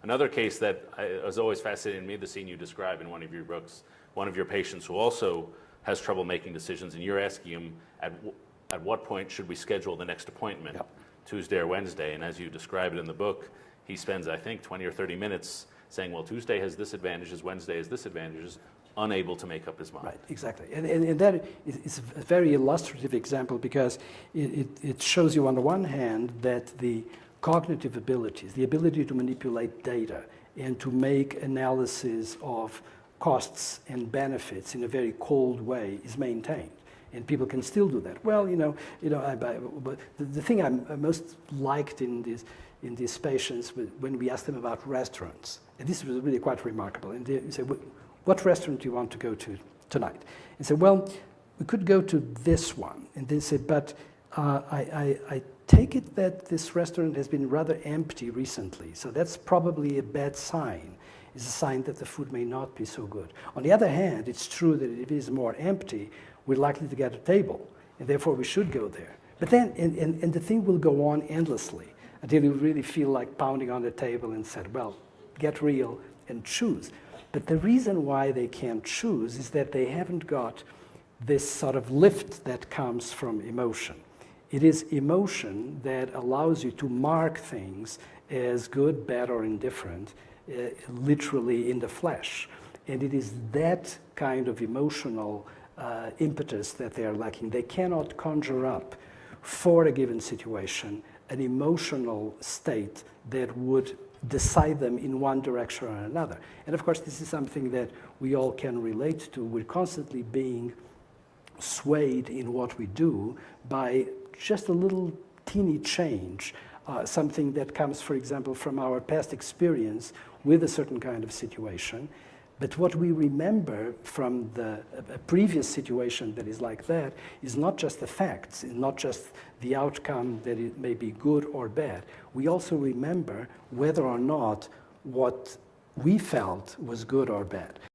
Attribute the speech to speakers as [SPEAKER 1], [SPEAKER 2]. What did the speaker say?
[SPEAKER 1] Another case that was always fascinating me, the scene you describe in one of your books, one of your patients who also has trouble making decisions, and you're asking him at what point should we schedule the next appointment,
[SPEAKER 2] Yep.
[SPEAKER 1] Tuesday or Wednesday, and as you describe it in the book, he spends, I think, 20 or 30 minutes saying, well, Tuesday has this advantages, Wednesday has this advantages, unable to make up his mind.
[SPEAKER 2] Right, exactly. And that is a very illustrative example because it shows you on the one hand that the cognitive abilities, the ability to manipulate data and to make analysis of costs and benefits in a very cold way is maintained. And people can still do that. Well, but the thing I most liked in these patients when we asked them about restaurants, and this was really quite remarkable. And they said, "What restaurant do you want to go to tonight?" And said, "Well, we could go to this one." And they said, "But I take it that this restaurant has been rather empty recently, so that's probably a bad sign. It's a sign that the food may not be so good. On the other hand, it's true that if it is more empty, we're likely to get a table, and therefore we should go there." But then, and the thing will go on endlessly until you really feel like pounding on the table and said, "Well, get real and choose." But the reason why they can't choose is that they haven't got this sort of lift that comes from emotion. It is emotion that allows you to mark things as good, bad, or indifferent, literally in the flesh. And it is that kind of emotional impetus that they are lacking. They cannot conjure up for a given situation an emotional state that would decide them in one direction or another. And of course, this is something that we all can relate to. We're constantly being swayed in what we do by just a little teeny change, something that comes, for example, from our past experience with a certain kind of situation. But what we remember from a previous situation that is like that is not just the facts, not just the outcome that it may be good or bad. We also remember whether or not what we felt was good or bad.